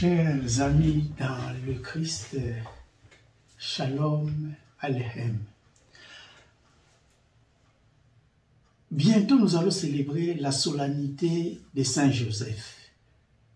Chers amis dans le Christ, Shalom Aleichem. Bientôt nous allons célébrer la solennité de Saint Joseph.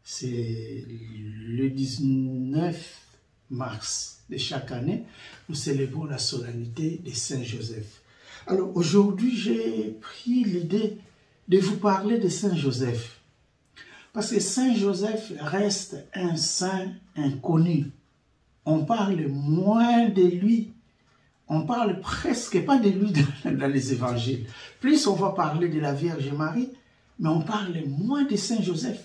C'est le 19 mars de chaque année, nous célébrons la solennité de Saint Joseph. Alors aujourd'hui, j'ai pris l'idée de vous parler de Saint Joseph. Parce que Saint Joseph reste un saint inconnu. On parle moins de lui. On parle presque pas de lui dans les évangiles. Plus on va parler de la Vierge Marie, mais on parle moins de Saint Joseph.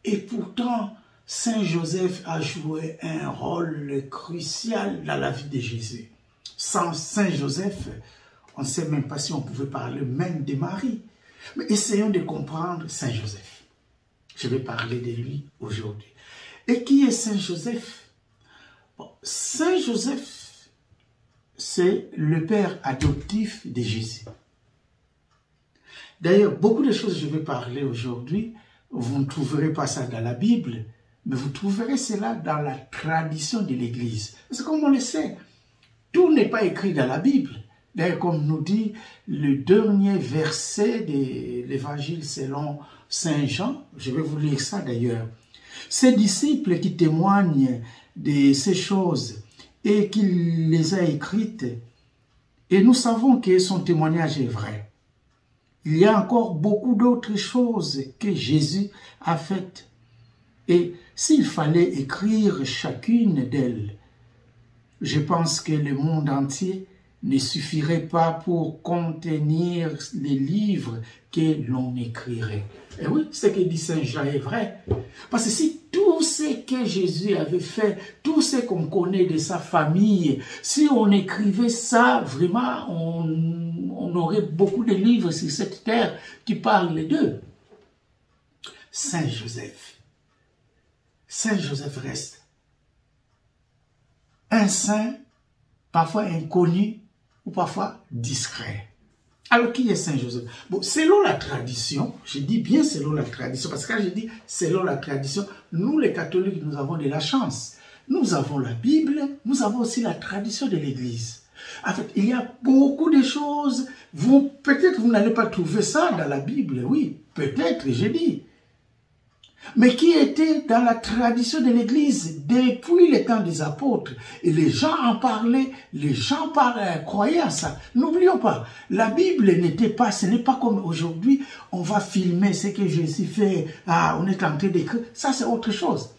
Et pourtant, Saint Joseph a joué un rôle crucial dans la vie de Jésus. Sans Saint Joseph, on ne sait même pas si on pouvait parler même de Marie. Mais essayons de comprendre Saint Joseph. Je vais parler de lui aujourd'hui. Et qui est Saint Joseph? Bon, Saint Joseph, c'est le père adoptif de Jésus. D'ailleurs, beaucoup de choses que je vais parler aujourd'hui, vous ne trouverez pas ça dans la Bible, mais vous trouverez cela dans la tradition de l'Église. Parce que comme on le sait, tout n'est pas écrit dans la Bible. D'ailleurs, comme nous dit le dernier verset de l'Évangile selon Saint Jean, je vais vous lire ça d'ailleurs. Ces disciples qui témoignent de ces choses et qu'il les a écrites, et nous savons que son témoignage est vrai. Il y a encore beaucoup d'autres choses que Jésus a faites. Et s'il fallait écrire chacune d'elles, je pense que le monde entier ne suffirait pas pour contenir les livres que l'on écrirait. Et oui, ce que dit Saint Jean est vrai. Parce que si tout ce que Jésus avait fait, tout ce qu'on connaît de sa famille, si on écrivait ça, vraiment, on aurait beaucoup de livres sur cette terre qui parlent d'eux. Saint Joseph reste un saint, parfois inconnu, ou parfois discret. Alors, qui est Saint Joseph? Bon, selon la tradition, je dis bien selon la tradition, parce que quand je dis selon la tradition, nous les catholiques, nous avons de la chance. Nous avons la Bible, nous avons aussi la tradition de l'Église. En fait, il y a beaucoup de choses, peut-être vous n'allez pas trouver ça dans la Bible, oui, peut-être, je dis. Mais qui était dans la tradition de l'Église depuis le temps des apôtres. Et les gens en parlaient, les gens croyaient à ça. N'oublions pas, la Bible n'était pas, ce n'est pas comme aujourd'hui, on va filmer ce que Jésus fait, on est en train d'écrire, ça c'est autre chose.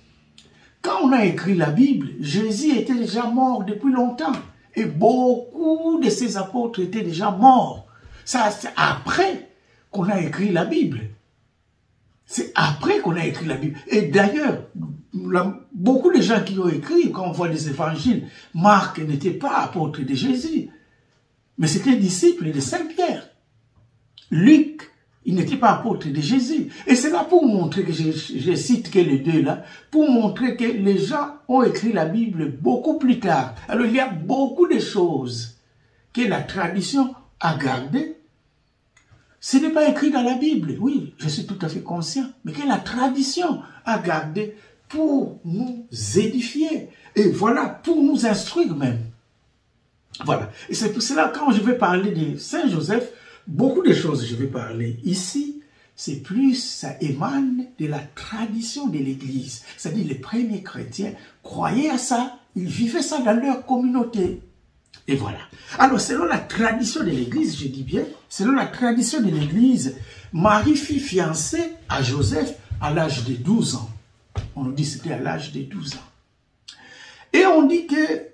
Quand on a écrit la Bible, Jésus était déjà mort depuis longtemps. Et beaucoup de ses apôtres étaient déjà morts. Ça, c'est après qu'on a écrit la Bible. C'est après qu'on a écrit la Bible. Et d'ailleurs, beaucoup de gens qui ont écrit, quand on voit les évangiles, Marc n'était pas apôtre de Jésus, mais c'était disciple de Saint-Pierre. Luc, il n'était pas apôtre de Jésus. Et c'est là pour montrer que je cite que les deux là, pour montrer que les gens ont écrit la Bible beaucoup plus tard. Alors il y a beaucoup de choses que la tradition a gardées. Ce n'est pas écrit dans la Bible, oui, je suis tout à fait conscient, mais que la tradition a gardé pour nous édifier, et voilà, pour nous instruire même. Voilà, et c'est pour cela, quand je vais parler de Saint Joseph, beaucoup de choses je vais parler ici, c'est plus, ça émane de la tradition de l'Église. C'est-à-dire les premiers chrétiens croyaient à ça, ils vivaient ça dans leur communauté. Et voilà. Alors, selon la tradition de l'Église, je dis bien, selon la tradition de l'Église, Marie fut fiancée à Joseph à l'âge de 12 ans. On nous dit que c'était à l'âge de 12 ans. Et on dit que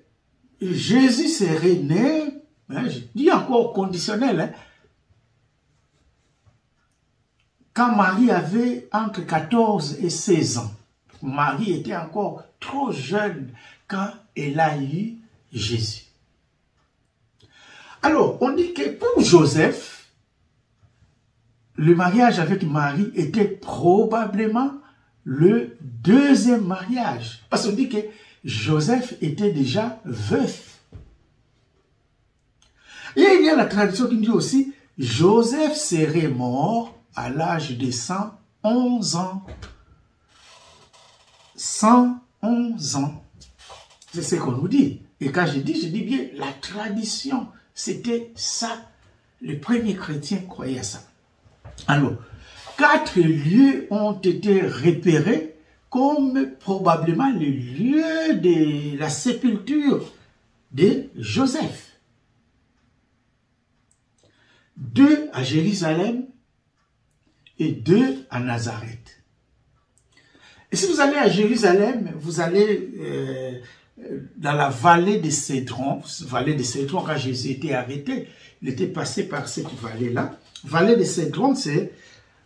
Jésus serait né, je dis encore conditionnel, quand Marie avait entre 14 et 16 ans. Marie était encore trop jeune quand elle a eu Jésus. Alors, on dit que pour Joseph, le mariage avec Marie était probablement le deuxième mariage. Parce qu'on dit que Joseph était déjà veuf. Et il y a la tradition qui dit aussi, Joseph serait mort à l'âge de 111 ans. 111 ans. C'est ce qu'on nous dit. Et quand je dis bien la tradition. C'était ça. Les premiers chrétiens croyaient à ça. Alors, 4 lieux ont été repérés comme probablement les lieux de la sépulture de Joseph. 2 à Jérusalem et 2 à Nazareth. Et si vous allez à Jérusalem, vous allez dans la vallée de Cédron. Vallée de Cédron, quand Jésus était arrêté, il était passé par cette vallée-là. Vallée de Cédron, c'est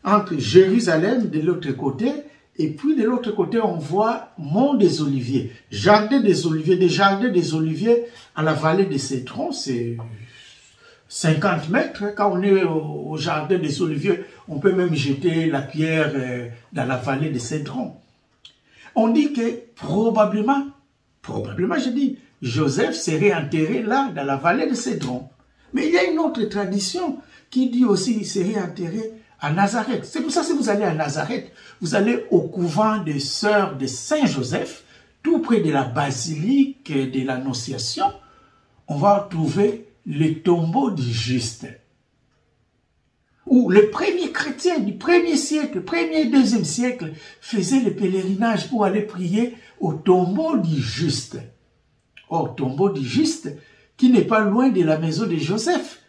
entre Jérusalem de l'autre côté, et puis de l'autre côté, on voit Mont des Oliviers, Jardin des Oliviers, des Jardins des Oliviers à la vallée de Cédron, c'est 50 mètres. Quand on est au Jardin des Oliviers, on peut même jeter la pierre dans la vallée de Cédron. On dit que probablement je dis, Joseph serait enterré là, dans la vallée de Cédron. Mais il y a une autre tradition qui dit aussi qu'il serait enterré à Nazareth. C'est pour ça que si vous allez à Nazareth, vous allez au couvent des sœurs de Saint-Joseph, tout près de la basilique de l'Annonciation, on va trouver le tombeau du juste. Où les premiers chrétiens du 1er siècle, 1er, 2e siècle, faisaient le pèlerinage pour aller prier au tombeau du juste. Or, tombeau du juste, qui n'est pas loin de la maison de Joseph.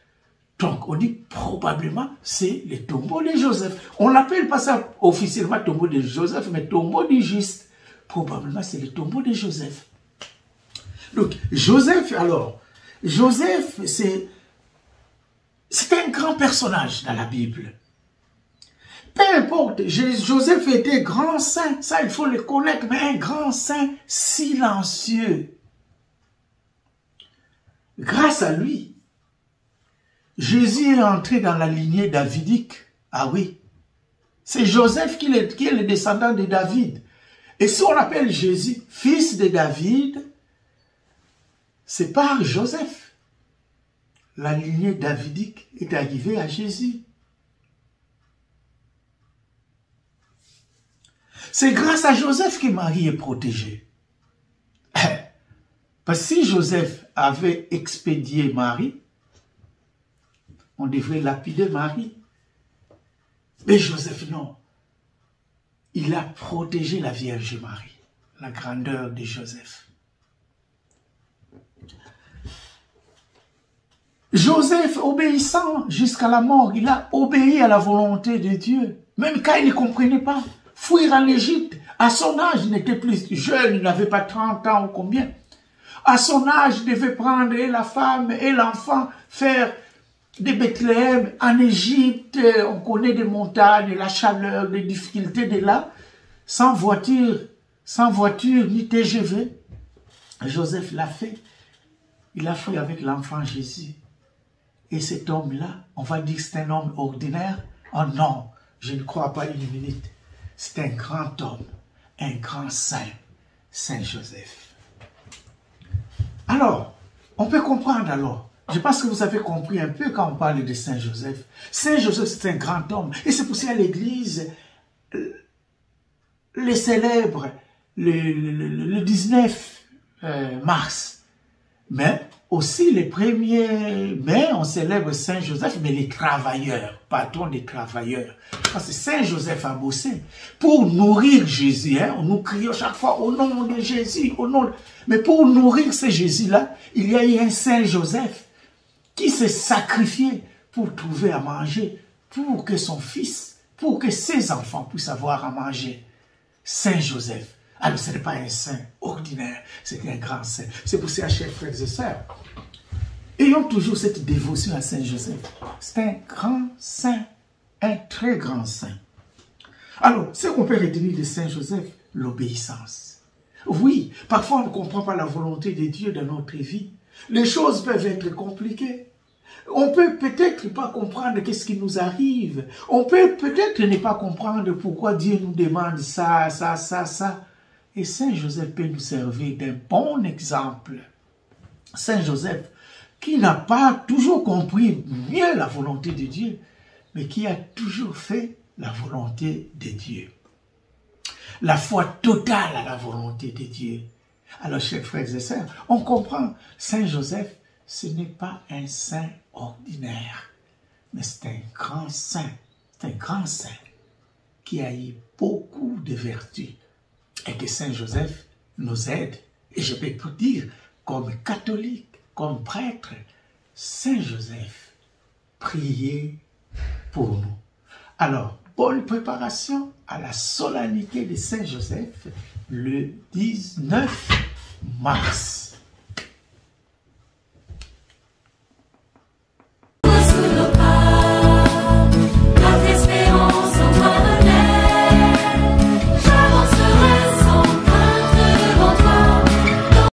Donc, on dit probablement c'est le tombeau de Joseph. On l'appelle pas ça officiellement tombeau de Joseph, mais tombeau du juste. Probablement c'est le tombeau de Joseph. Donc, Joseph, alors, Joseph, c'est un grand personnage dans la Bible. Peu importe, Joseph était grand saint, ça il faut le connaître, mais un grand saint silencieux. Grâce à lui, Jésus est entré dans la lignée davidique. Ah oui, c'est Joseph qui est le descendant de David. Et si on appelle Jésus fils de David, c'est par Joseph. La lignée davidique est arrivée à Jésus. C'est grâce à Joseph que Marie est protégée. Parce que si Joseph avait expédié Marie, on devrait lapider Marie. Mais Joseph, non. Il a protégé la Vierge Marie. La grandeur de Joseph. Joseph, obéissant jusqu'à la mort, il a obéi à la volonté de Dieu. Même quand il ne comprenait pas. Fuir en Égypte, à son âge, il n'était plus jeune, il n'avait pas 30 ans ou combien. À son âge, il devait prendre et la femme et l'enfant, faire de Bethléem en Égypte. On connaît des montagnes, la chaleur, les difficultés de là. Sans voiture ni TGV. Joseph l'a fait. Il a fait avec l'enfant Jésus. Et cet homme-là, on va dire que c'est un homme ordinaire. Oh non, je ne crois pas une minute. C'est un grand homme, un grand saint, Saint Joseph. Alors, on peut comprendre alors. Je pense que vous avez compris un peu quand on parle de Saint Joseph. Saint Joseph, c'est un grand homme. Et c'est pour ça que l'Église les célèbre le 19 mars. Mais aussi les 1er mai, on célèbre Saint Joseph, mais les travailleurs, patron des travailleurs. Parce que Saint Joseph a bossé pour nourrir Jésus. Hein, nous crions chaque fois au nom de Jésus, au nom de... Mais pour nourrir ce Jésus-là, il y a eu un Saint Joseph qui s'est sacrifié pour trouver à manger, pour que son fils, pour que ses enfants puissent avoir à manger. Saint Joseph. Alors, ce n'est pas un saint ordinaire, c'est un grand saint. C'est pour ça, chers frères et sœurs, ayons toujours cette dévotion à Saint Joseph. C'est un grand saint, un très grand saint. Alors, ce qu'on peut retenir de Saint Joseph, l'obéissance. Oui, parfois on ne comprend pas la volonté de Dieu dans notre vie. Les choses peuvent être compliquées. On peut peut-être pas comprendre qu'est-ce qui nous arrive. On peut peut-être ne pas comprendre pourquoi Dieu nous demande ça. Et Saint Joseph peut nous servir d'un bon exemple. Saint Joseph, qui n'a pas toujours compris mieux la volonté de Dieu, mais qui a toujours fait la volonté de Dieu. la foi totale à la volonté de Dieu. Alors, chers frères et sœurs, on comprend, Saint Joseph, ce n'est pas un saint ordinaire, mais c'est un grand saint, qui a eu beaucoup de vertus. Et que Saint Joseph nous aide. Et je peux vous dire, comme catholique, comme prêtre, Saint Joseph, priez pour nous. Alors, bonne préparation à la solennité de Saint Joseph le 19 mars.